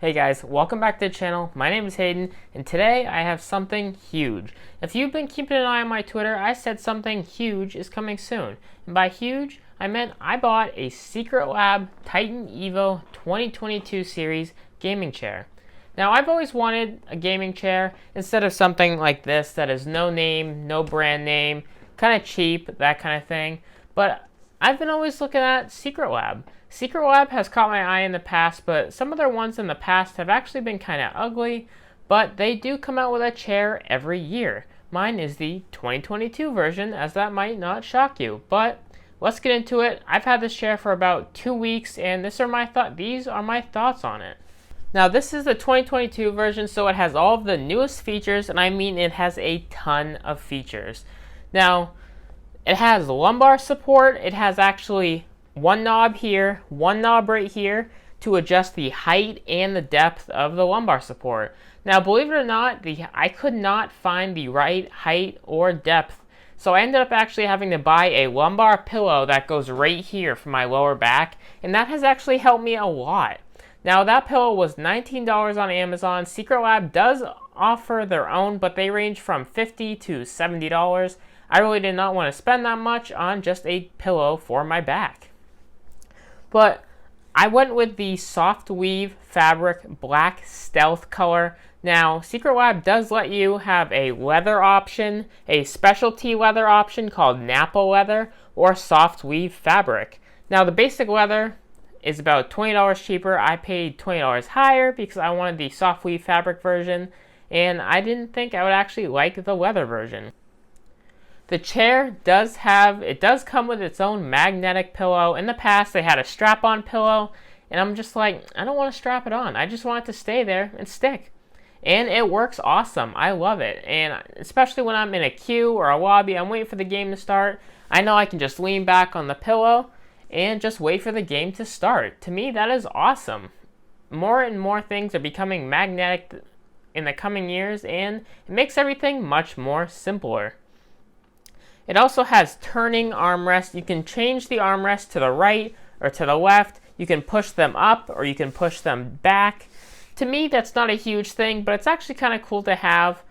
Hey guys, welcome back to the channel. My name is Hayden, and today I have something huge. If you've been keeping an eye on my Twitter, I said something huge is coming soon. And by huge, I meant I bought a Secretlab Titan Evo 2022 series gaming chair. Now, I've always wanted a gaming chair instead of something like this that is no name, no brand name, kind of cheap, that kind of thing. But I've been always looking at Secretlab. Secretlab has caught my eye in the past, but some of their ones in the past have actually been kind of ugly, but they do come out with a chair every year. Mine is the 2022 version, as that might not shock you, but let's get into it. I've had this chair for about 2 weeks, and these are my thoughts on it. Now, this is the 2022 version, so it has all of the newest features, and I mean it has a ton of features. Now, it has lumbar support. It has actually one knob here, one knob right here to adjust the height and the depth of the lumbar support. Now, believe it or not, I could not find the right height or depth, so I ended up actually having to buy a lumbar pillow that goes right here for my lower back, and that has actually helped me a lot. Now, that pillow was $19 on Amazon. Secretlab does offer their own, but they range from $50 to $70. I really did not want to spend that much on just a pillow for my back. But I went with the soft weave fabric black stealth color. Now, Secretlab does let you have a leather option, a specialty leather option called Napa leather, or soft weave fabric. Now, the basic leather is about $20 cheaper. I paid $20 higher because I wanted the soft weave fabric version, and I didn't think I would actually like the leather version. The chair does come with its own magnetic pillow. In the past, they had a strap-on pillow, and I'm just like, I don't want to strap it on. I just want it to stay there and stick. And it works awesome. I love it. And especially when I'm in a queue or a lobby, I'm waiting for the game to start, I know I can just lean back on the pillow and just wait for the game to start. To me, that is awesome. More and more things are becoming magnetic in the coming years, and it makes everything much more simpler. It also has turning armrests. You can change the armrest to the right or to the left. You can push them up or you can push them back. To me, that's not a huge thing, but it's actually kind of cool to have.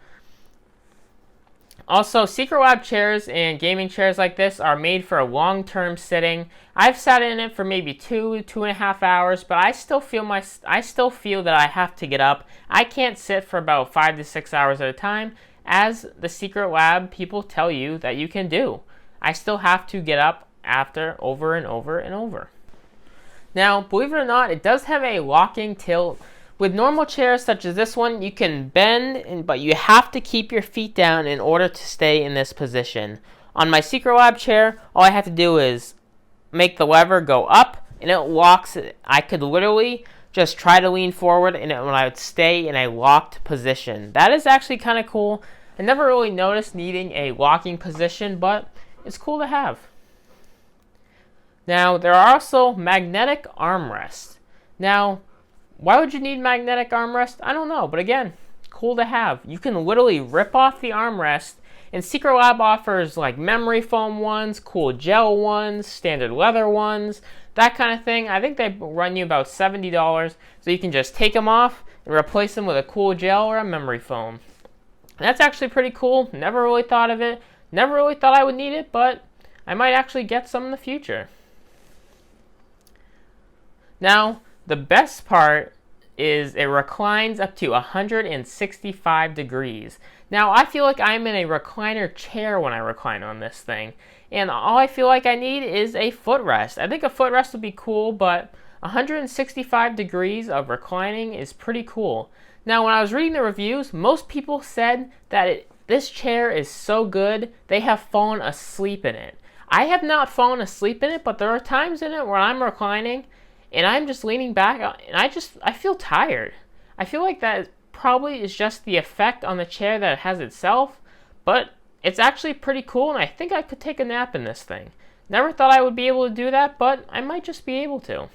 Also, Secretlab chairs and gaming chairs like this are made for long-term sitting. I've sat in it for maybe 2.5 hours, but I still feel that I have to get up. I can't sit for about 5 to 6 hours at a time, as the Secretlab people tell you that you can do. I still have to get up after over and over and over. Now, believe it or not, it does have a locking tilt. With normal chairs such as this one, you can bend, but you have to keep your feet down in order to stay in this position. On my Secretlab chair, all I have to do is make the lever go up, and it locks it. I could literally just try to lean forward, and I would stay in a locked position. That is actually kind of cool. I never really noticed needing a locking position, but it's cool to have. Now, there are also magnetic armrests. Now, why would you need magnetic armrest? I don't know, but again, cool to have. You can literally rip off the armrest, and Secretlab offers like memory foam ones, cool gel ones, standard leather ones, that kind of thing. I think they run you about $70, so you can just take them off and replace them with a cool gel or a memory foam. That's actually pretty cool. Never really thought of it. Never really thought I would need it, but I might actually get some in the future. Now, the best part is it reclines up to 165 degrees. Now, I feel like I'm in a recliner chair when I recline on this thing, and all I feel like I need is a footrest. I think a footrest would be cool, but 165 degrees of reclining is pretty cool. Now, when I was reading the reviews, most people said that this chair is so good, they have fallen asleep in it. I have not fallen asleep in it, but there are times in it where I'm reclining, and I'm just leaning back, and I feel tired. I feel like that probably is just the effect on the chair that it has itself, but it's actually pretty cool, and I think I could take a nap in this thing. Never thought I would be able to do that, but I might just be able to.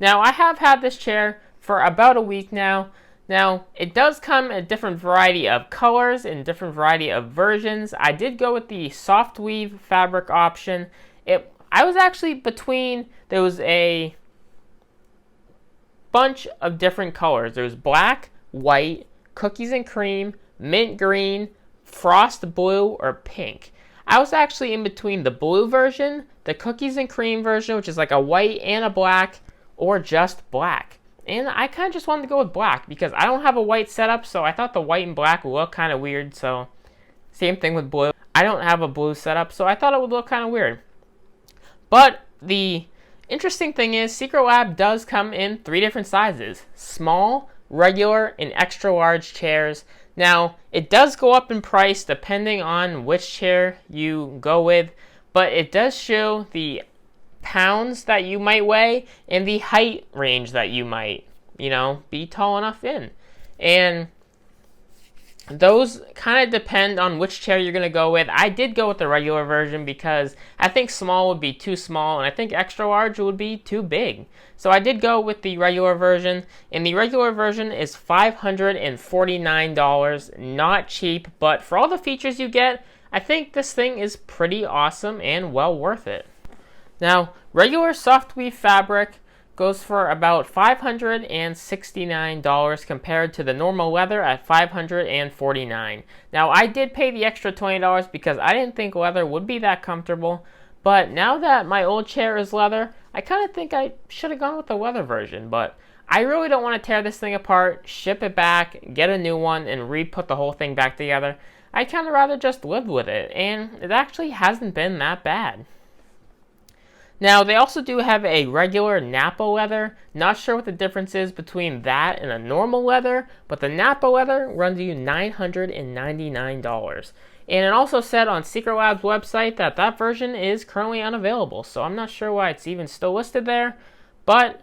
Now, I have had this chair for about a week now. Now, it does come in a different variety of colors and different variety of versions. I did go with the soft weave fabric option. It I was actually between, there was a bunch of different colors. There was black, white, cookies and cream, mint green, frost blue, or pink. I was actually in between the blue version, the cookies and cream version, which is like a white and a black, or just black. And I kind of just wanted to go with black because I don't have a white setup, so I thought the white and black would look kind of weird. So same thing with blue. I don't have a blue setup, so I thought it would look kind of weird. But the interesting thing is Secretlab does come in 3 different sizes: small, regular, and extra large chairs. Now, it does go up in price depending on which chair you go with, but it does show the pounds that you might weigh and the height range that you might, be tall enough in. And those kind of depend on which chair you're going to go with. I did go with the regular version because I think small would be too small and I think extra large would be too big. So I did go with the regular version, and the regular version is $549. Not cheap, but for all the features you get, I think this thing is pretty awesome and well worth it. Now, regular soft weave fabric goes for about $569 compared to the normal leather at $549. Now, I did pay the extra $20 because I didn't think leather would be that comfortable, but now that my old chair is leather, I kind of think I should have gone with the leather version, but I really don't want to tear this thing apart, ship it back, get a new one, and re-put the whole thing back together. I'd kind of rather just live with it, and it actually hasn't been that bad. Now, they also do have a regular Napa leather. Not sure what the difference is between that and a normal leather, but the Napa leather runs you $999. And it also said on Secretlab's website that that version is currently unavailable, so I'm not sure why it's even still listed there, but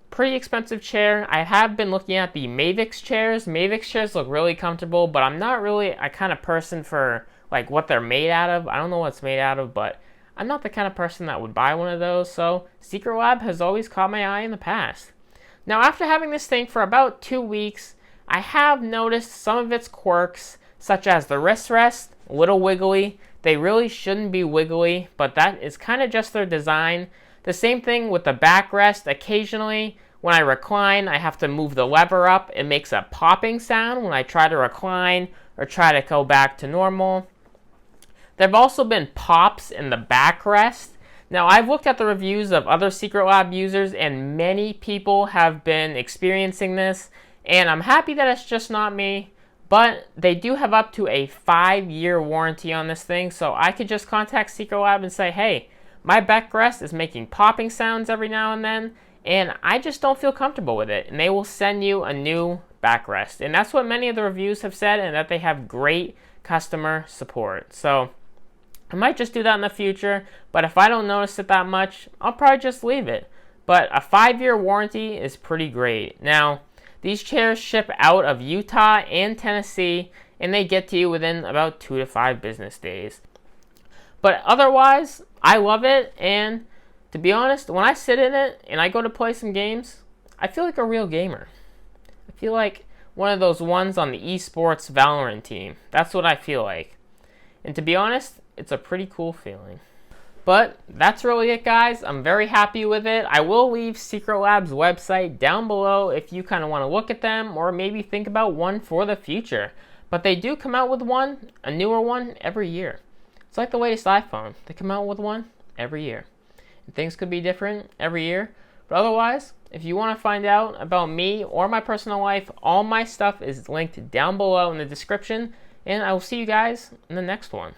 pretty expensive chair. I have been looking at the Mavix chairs. Mavix chairs look really comfortable, but I'm not really a kind of person for like what they're made out of. I don't know what it's made out of, but I'm not the kind of person that would buy one of those, so Secretlab has always caught my eye in the past. Now, after having this thing for about 2 weeks, I have noticed some of its quirks, such as the wrist rest, a little wiggly. They really shouldn't be wiggly, but that is kind of just their design. The same thing with the backrest. Occasionally, when I recline, I have to move the lever up. It makes a popping sound when I try to recline or try to go back to normal. There have also been pops in the backrest. Now, I've looked at the reviews of other Secretlab users, and many people have been experiencing this, and I'm happy that it's just not me, but they do have up to a 5-year warranty on this thing, so I could just contact Secretlab and say, hey, my backrest is making popping sounds every now and then, and I just don't feel comfortable with it, and they will send you a new backrest. And that's what many of the reviews have said, and that they have great customer support. So I might just do that in the future, but if I don't notice it that much, I'll probably just leave it. But a 5-year warranty is pretty great. Now, these chairs ship out of Utah and Tennessee, and they get to you within about 2 to 5 business days. But otherwise, I love it, and to be honest, when I sit in it and I go to play some games, I feel like a real gamer. I feel like one of those ones on the esports Valorant team. That's what I feel like. And to be honest, it's a pretty cool feeling. But that's really it, guys. I'm very happy with it. I will leave Secretlab's website down below if you kind of want to look at them or maybe think about one for the future. But they do come out with one, a newer one, every year. It's like the latest iPhone. They come out with one every year. And things could be different every year. But otherwise, if you want to find out about me or my personal life, all my stuff is linked down below in the description. And I will see you guys in the next one.